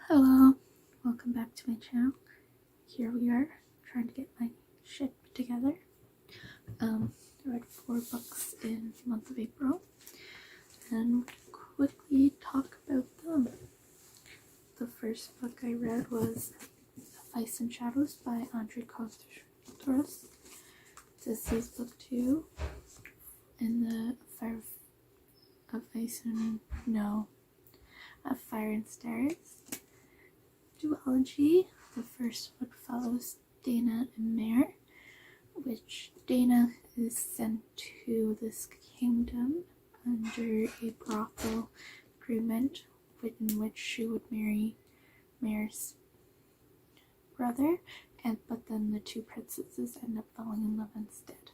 Hello, welcome back to my channel. Here we are, trying to get my shit together. I read 4 books in the month of April, and quickly talk about them. The first book I read was Ice and Shadows by Andre Torres. This is book 2 in the Fire and Stars duology. The first book follows Dana and Mare, which Dana is sent to this kingdom under a brothel agreement in which she would marry Mare's brother, but then the 2 princesses end up falling in love instead.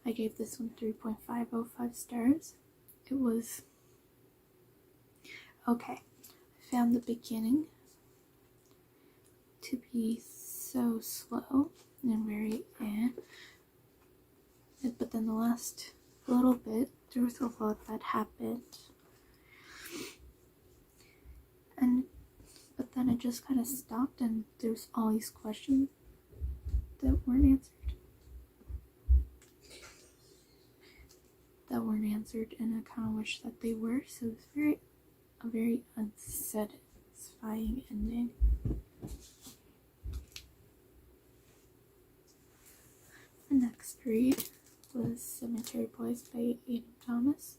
I gave this one 3.505 stars. It was okay. I found the beginning to be so slow and very but then the last little bit, there was a lot that happened, but then it just kind of stopped, and there's all these questions that weren't answered, and I kind of wish that they were. So it was a very unsatisfying ending. The next read was Cemetery Boys by Adam Thomas.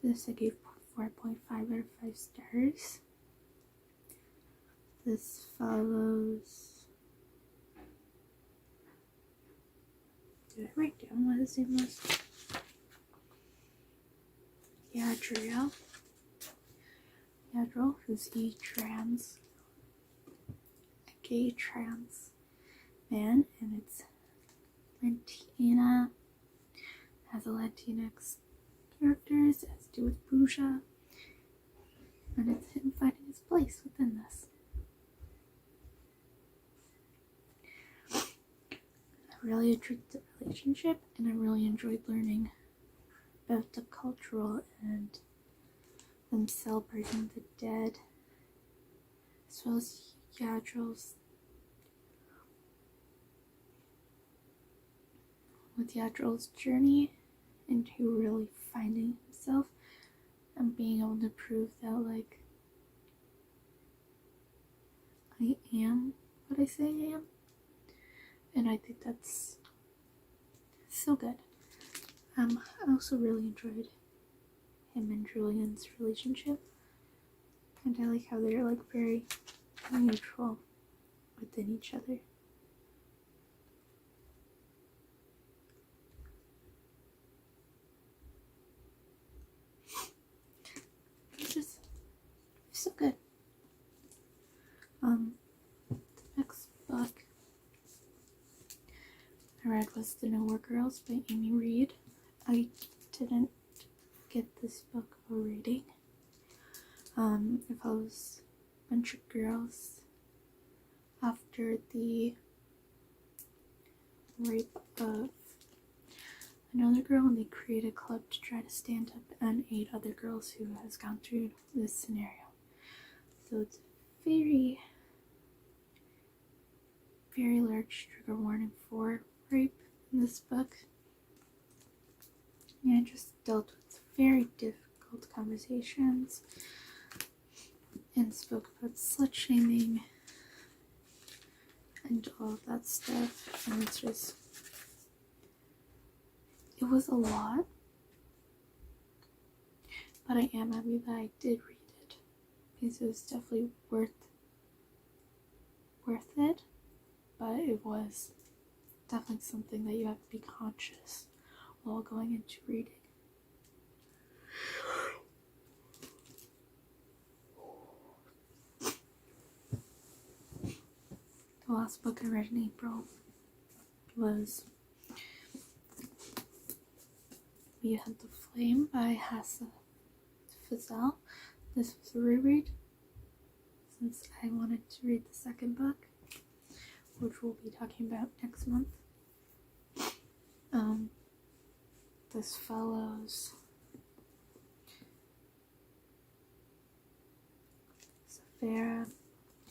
This I gave 4.5 out of 5 stars. This follows... Did I write down what his name was? Yadriel, who's a gay trans man, and it's Latina, has a Latinx characters, has to do with Bruja, and it's him finding his place within this. I really enjoyed the relationship, and I really enjoyed learning about the cultural and them celebrating the dead, as well as Yadriel's journey into really finding himself and being able to prove that, like, I am what I say I am. And I think that's so good. I also really enjoyed him and Julian's relationship, and I like how they're like very neutral within each other. It's just so good. The next book I read was The Nowhere Girls by Amy Reed. I didn't get this book for reading. It follows a bunch of girls after the rape of another girl, and they create a club to try to stand up and aid other girls who has gone through this scenario. So it's very, very large trigger warning for rape in this book. And I just dealt with very difficult conversations and spoke about slut shaming and all of that stuff, and it was a lot, but I am happy that I did read it, because it was definitely worth it, but it was definitely something that you have to be conscious while going into reading. The last book I read in April was We Hunt the Flame by Hassa Fazal. This was a reread, since I wanted to read the second book, which we'll be talking about next month. This follows Vera,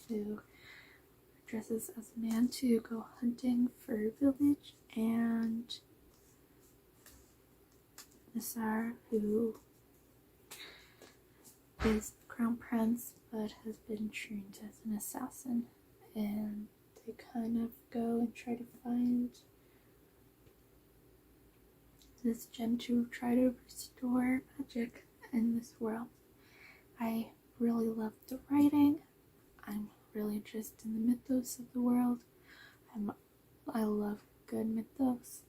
who dresses as a man to go hunting for a village, and Nassar, who is the crown prince but has been trained as an assassin, and they kind of go and try to find this gem to try to restore magic in this world. I really love the writing. I'm really interested in the mythos of the world. I love good mythos.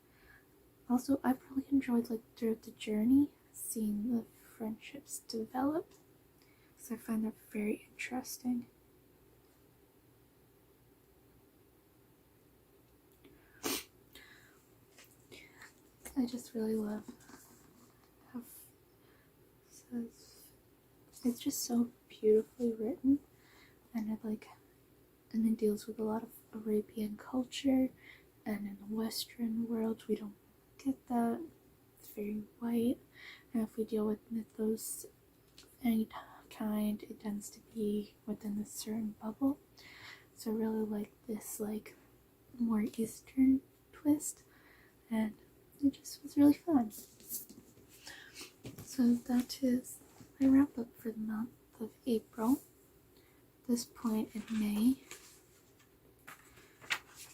Also, I've really enjoyed throughout the journey seeing the friendships develop, so I find that very interesting. I just really love how it's just so beautifully written, and it deals with a lot of Arabian culture, and in the Western world we don't get that. It's very white, and if we deal with mythos of any kind, it tends to be within a certain bubble. So I really like this more Eastern twist, and it just was really fun. So that is my wrap up for the month of April. At this point in May,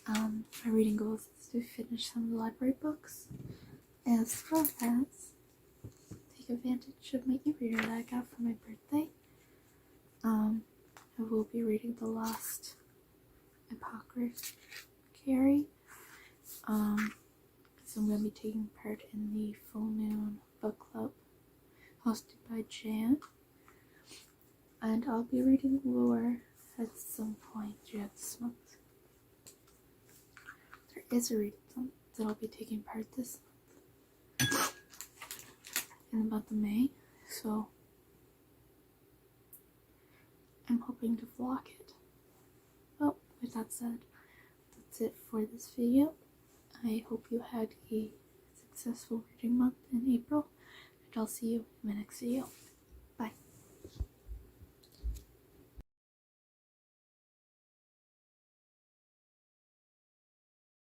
my reading goals is to finish some of the library books, as well as take advantage of my e-reader that I got for my birthday. I will be reading The Lost Apothecary, because I'm going to be taking part in the Full Moon Book Club hosted by Jan, and I'll be reading Lore at some point throughout this month. There is a reading that I'll be taking part this month, in the month of May, so I'm hoping to vlog it. Well, with that said, that's it for this video. I hope you had a successful reading month in April, and I'll see you in my next video.